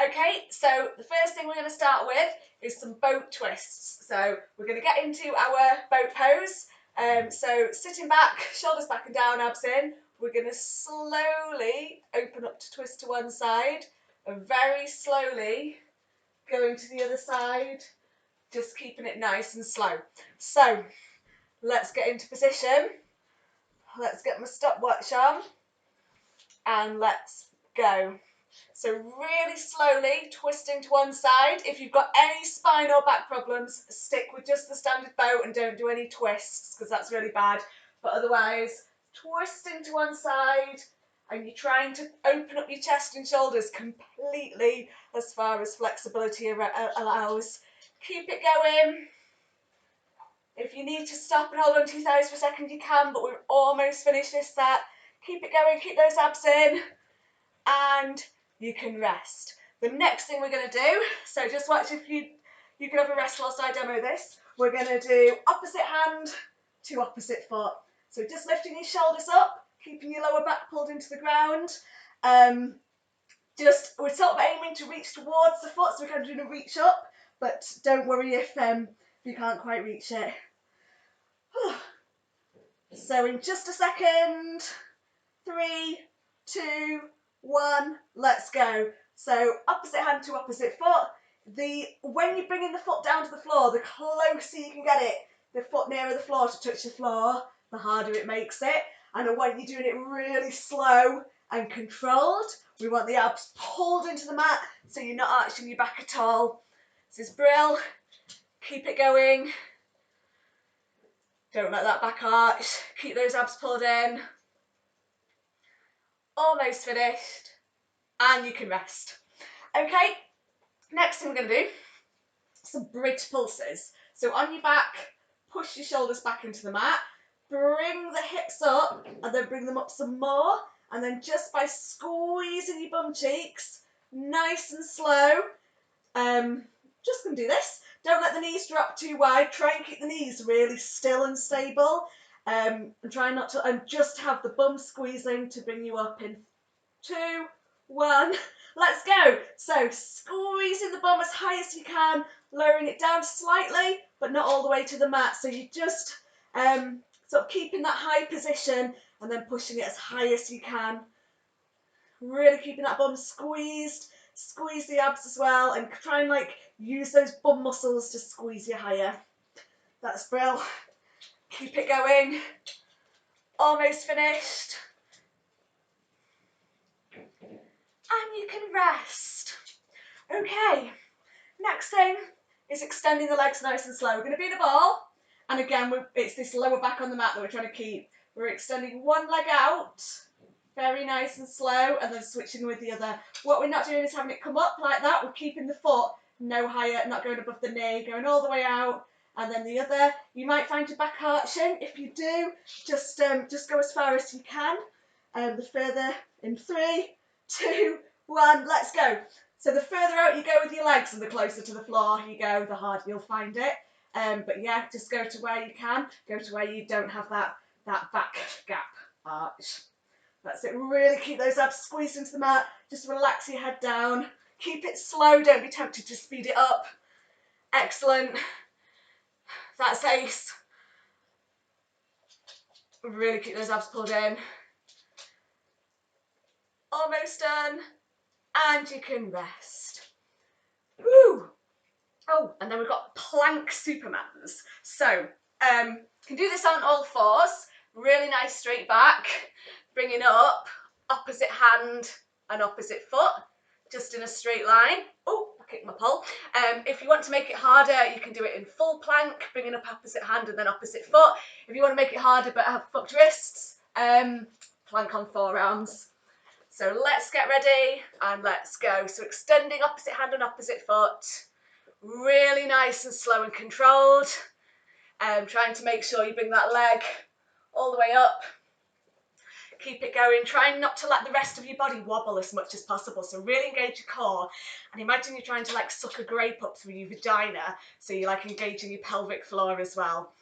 Okay, so the first thing we're going to start with is some boat twists. So we're going to get into our boat pose. So sitting back, shoulders back and down, abs in. We're going to slowly open up to twist to one side and very slowly going to the other side, just keeping it nice and slow. So let's get into position. Let's get my stopwatch on and let's go. So really slowly twisting to one side. If you've got any spine or back problems, stick with just the standard boat and don't do any twists because that's really bad. But otherwise, twisting to one side and you're trying to open up your chest and shoulders completely as far as flexibility allows. Keep it going. If you need to stop and hold on to your thighs for a second, you can, but we're almost finished this set. Keep it going, keep those abs in, and you can rest. The next thing we're going to do, so just watch if you can have a rest whilst I demo this. We're going to do opposite hand to opposite foot. So just lifting your shoulders up, keeping your lower back pulled into the ground. We're sort of aiming to reach towards the foot, so we're kind of doing a reach up, but don't worry if you can't quite reach it. So in just a second, 3, 2, 1, let's go. So opposite hand to opposite foot. When you're bringing the foot down to the floor, the closer you can get it, the foot nearer the floor to touch the floor, the harder it makes it. And when you're doing it really slow and controlled, we want the abs pulled into the mat so you're not arching your back at all. This is brill. Keep it going. Don't let that back arch. Keep those abs pulled in. Almost finished. And you can rest. Okay, next thing we're going to do, some bridge pulses. So on your back, push your shoulders back into the mat, bring the hips up and then bring them up some more, and then just by squeezing your bum cheeks, nice and slow, just going to do this. Don't let the knees drop too wide, try and keep the knees really still and stable, and try not to, and just have the bum squeezing to bring you up in 2, 1, let's go. So squeezing the bum as high as you can, lowering it down slightly, but not all the way to the mat. So you're just sort of keeping that high position and then pushing it as high as you can. Really keeping that bum squeezed, squeeze the abs as well, and try and use those bum muscles to squeeze you higher. That's brill. Keep it going. Almost finished. And you can rest. Okay, next thing is extending the legs nice and slow. We're going to be in a ball, and again, it's this lower back on the mat that we're trying to keep. We're extending one leg out, very nice and slow, and then switching with the other. What we're not doing is having it come up like that. We're keeping the foot no higher, not going above the knee, going all the way out, and then the other. You might find your back arching. If you do, just go as far as you can. The further in 3, 2, 1, let's go. So the further out you go with your legs and the closer to the floor you go, the harder you'll find it. But yeah, just go to where you can, go to where you don't have that back gap arch. That's it, really keep those abs squeezed into the mat, just relax your head down, keep it slow, don't be tempted to speed it up. Excellent, that's ace. Really keep those abs pulled in. Almost done. And you can rest. Woo! Oh, and then we've got plank supermans. So, can do this on all fours. Really nice straight back. Bringing up, opposite hand and opposite foot. Just in a straight line. Oh, I kicked my pole. If you want to make it harder, you can do it in full plank, bringing up opposite hand and then opposite foot. If you want to make it harder but have fucked wrists, plank on forearms. So let's get ready and let's go. So extending opposite hand and opposite foot, really nice and slow and controlled. Trying to make sure you bring that leg all the way up. Keep it going, trying not to let the rest of your body wobble as much as possible. So really engage your core and imagine you're trying to suck a grape up through your vagina. So you're engaging your pelvic floor as well.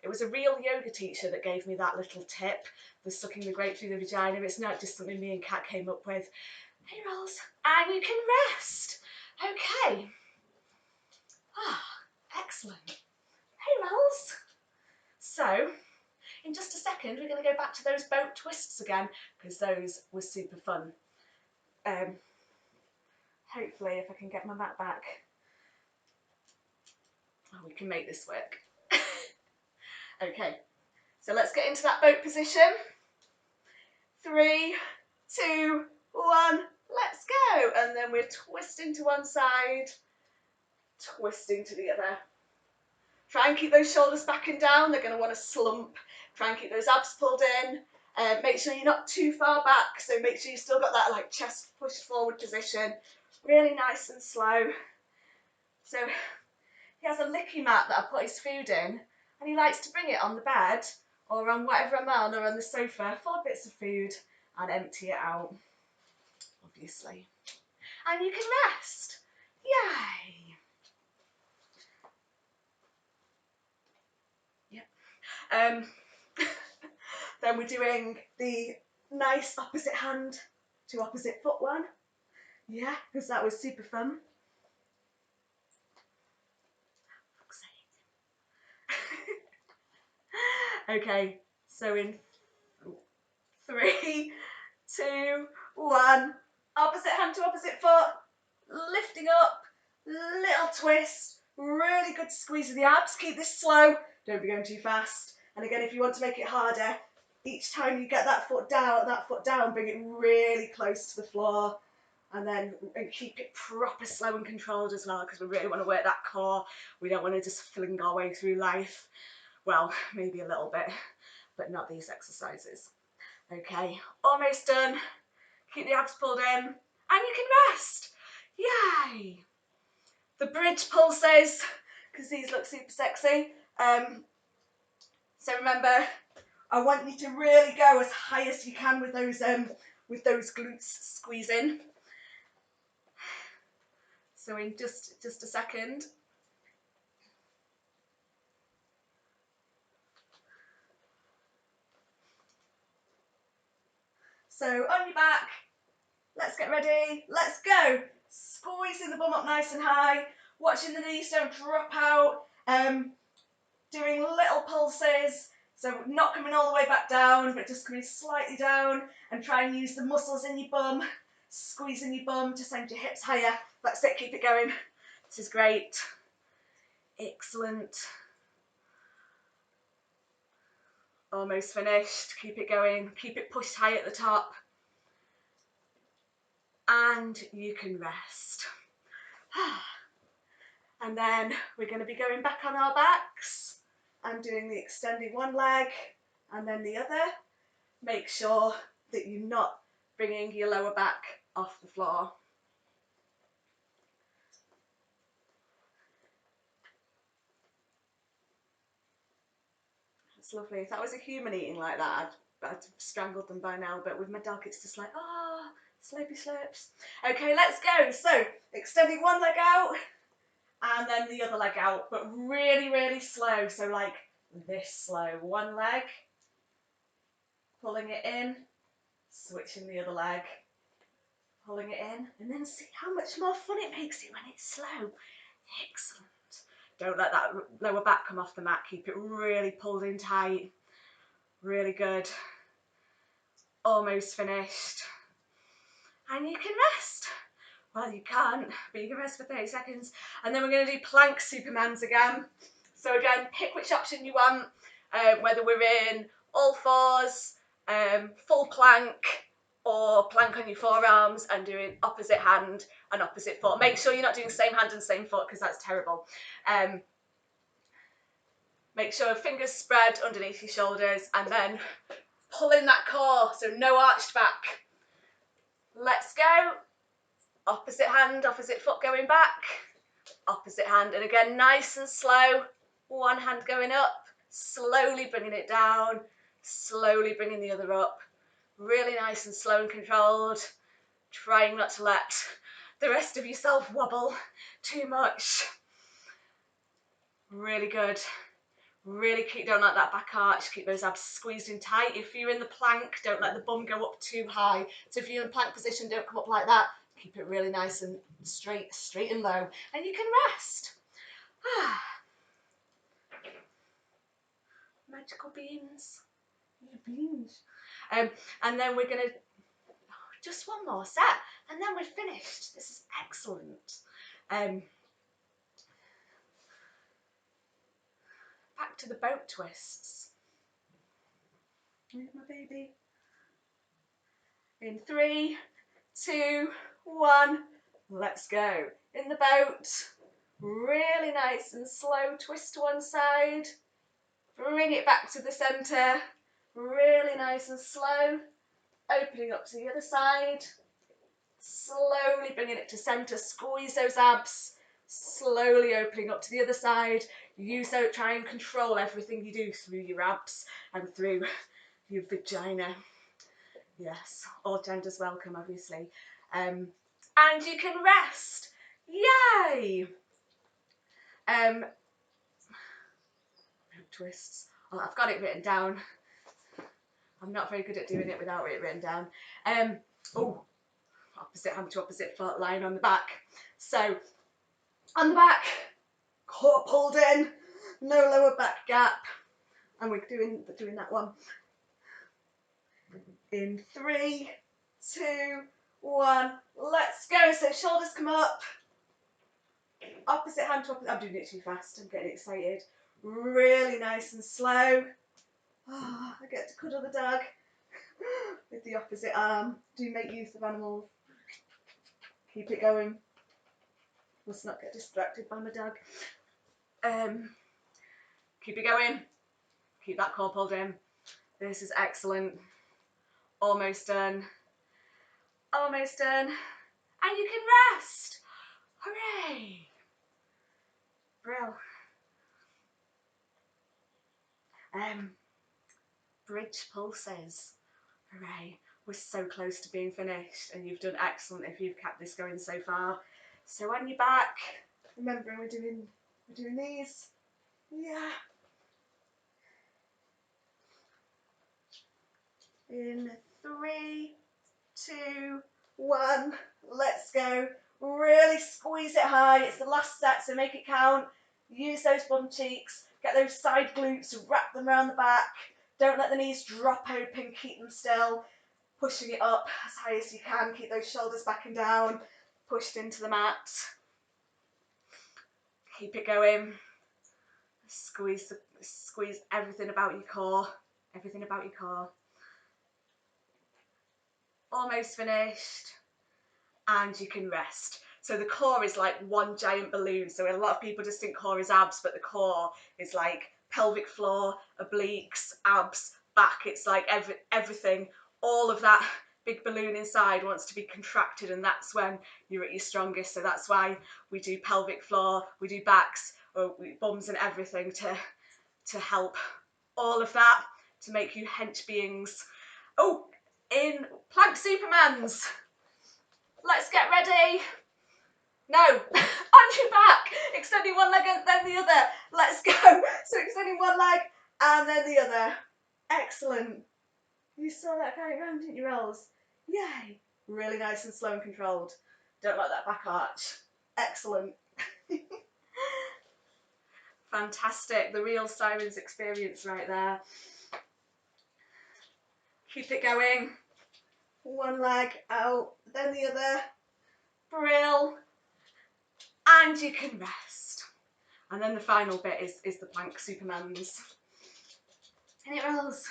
It was a real yoga teacher that gave me that little tip, the sucking the grape through the vagina. It's not just something me and Kat came up with. Hey rolls. And you can rest. Okay. Ah, excellent. Hey rolls. So, in just a second, we're going to go back to those boat twists again, because those were super fun. Hopefully, if I can get my mat back, oh, we can make this work. Okay, so let's get into that boat position. 3, 2, 1, let's go. And then we're twisting to one side, twisting to the other. Try and keep those shoulders back and down. They're going to want to slump. Try and keep those abs pulled in. Make sure you're not too far back, so make sure you've still got that like chest pushed forward position. Really nice and slow. So he has a licky mat that I put his food in, and he likes to bring it on the bed or on whatever I'm on or on the sofa, full of bits of food, and empty it out, obviously. And you can rest. Yay! Yep. Then we're doing the nice opposite hand to opposite foot one. Yeah, because that was super fun. Okay, so in 3, 2, 1, opposite hand to opposite foot, lifting up, little twist, really good squeeze of the abs. Keep this slow, don't be going too fast. And again, if you want to make it harder, each time you get that foot down, bring it really close to the floor. And then keep it proper slow and controlled as well, because we really want to work that core. We don't want to just fling our way through life. Well, maybe a little bit, but not these exercises. Okay, almost done. Keep the abs pulled in, and you can rest. Yay! The bridge pulses, because these look super sexy. So remember, I want you to really go as high as you can with those glutes squeezing. So in just a second. So on your back, let's get ready, let's go. Squeezing the bum up nice and high, watching the knees don't drop out, doing little pulses, so not coming all the way back down, but just coming slightly down, and try and use the muscles in your bum, squeezing your bum to send your hips higher. That's it, keep it going. This is great. Excellent. Almost finished. Keep it going. Keep it pushed high at the top. And you can rest. And then we're going to be going back on our backs and doing the extending one leg and then the other. Make sure that you're not bringing your lower back off the floor. It's lovely. If that was a human eating like that, I'd strangled them by now, but with my dog it's just like, ah, oh, slopey slopes. Okay, let's go. So, extending one leg out and then the other leg out, but really, really slow. So like this slow. One leg, pulling it in, switching the other leg, pulling it in, and then see how much more fun it makes it when it's slow. Excellent. Don't let that lower back come off the mat. Keep it really pulled in tight. Really good. Almost finished. And you can rest. Well, you can't, but you can rest for 30 seconds. And then we're going to do plank Supermans again. So again, pick which option you want, whether we're in all fours, full plank, or plank on your forearms and doing opposite hand and opposite foot. Make sure you're not doing same hand and same foot, because that's terrible. Make sure fingers spread underneath your shoulders and then pull in that core, so no arched back. Let's go. Opposite hand, opposite foot going back. Opposite hand, and again nice and slow. One hand going up, slowly bringing it down, slowly bringing the other up. Really nice and slow and controlled. Trying not to let the rest of yourself wobble too much. Really good. Really don't let that back arch, keep those abs squeezed in tight. If you're in the plank, don't let the bum go up too high. So if you're in plank position, don't come up like that. Keep it really nice and straight and low. And you can rest. Magical beans. Beans. And then we're going to, just one more set, and then we're finished. This is excellent. Back to the boat twists. Here's my baby. In 3, 2, 1, let's go. In the boat, really nice and slow, twist to one side, bring it back to the centre, really nice and slow, opening up to the other side, slowly bringing it to centre, squeeze those abs, slowly opening up to the other side. Try and control everything you do through your abs and through your vagina. Yes, all genders welcome, obviously. And you can rest. Yay! Twists. Oh, I've got it written down. I'm not very good at doing it without it written down. Oh, opposite hand to opposite foot, lying on the back. So, on the back, core pulled in, no lower back gap. And we're doing that one. In 3, 2, 1, let's go. So shoulders come up, opposite hand to opposite. I'm doing it too fast, I'm getting excited. Really nice and slow. Oh, I get to cuddle the dog with the opposite arm. Do make use of animals. Keep it going. Must not get distracted by my dog. Keep it going. Keep that core pulled in. This is excellent. Almost done. Almost done. And you can rest. Hooray! Brill. Bridge pulses. Hooray. We're so close to being finished, and you've done excellent if you've kept this going so far. So on your back, remembering we're doing these. Yeah. In 3, 2, 1, let's go. Really squeeze it high. It's the last set, so make it count. Use those bum cheeks. Get those side glutes, wrap them around the back. Don't let the knees drop open, keep them still. Pushing it up as high as you can. Keep those shoulders back and down. Pushed into the mat. Keep it going. Squeeze everything about your core. Everything about your core. Almost finished. And you can rest. So the core is like one giant balloon. So a lot of people just think core is abs, but the core is like pelvic floor, obliques, abs, back. It's like everything. All of that big balloon inside wants to be contracted, and that's when you're at your strongest. So that's why we do pelvic floor, we do backs, bums and everything to help all of that, to make you hench beings. Oh, in plank supermans. Let's get ready. No, on your back, extending one leg and then the other. Let's go. So extending one leg and then the other. Excellent. You saw that going around, didn't you, Rolls? Yay. Really nice and slow and controlled. Don't like that back arch. Excellent. Fantastic. The real Sirens experience right there. Keep it going. One leg out, then the other. Brill. And you can rest. And then the final bit is the plank supermans. And it Rolls.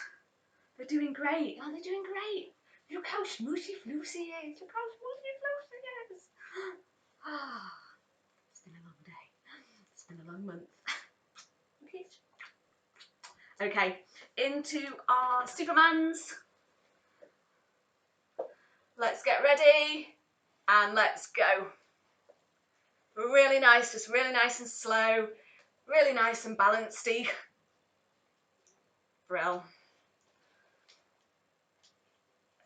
They're doing great. Aren't they doing great? Look how smooshy floosy it is. Look how smooshy floosy it is. Ah, it's been a long day. It's been a long month. Okay, into our supermans. Let's get ready and let's go. Really nice, just really nice and slow, really nice and balancedy. Brill.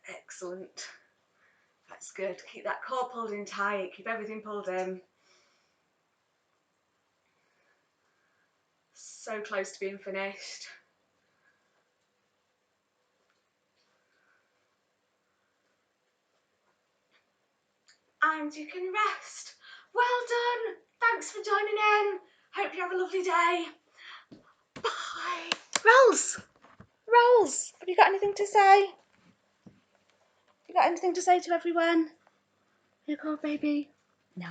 Excellent. That's good. Keep that core pulled in tight, keep everything pulled in. So close to being finished. And you can rest. Well done. Thanks for joining in. Hope you have a lovely day. Bye. Rolls. Rolls. Have you got anything to say? You got anything to say to everyone? You cool, baby? No.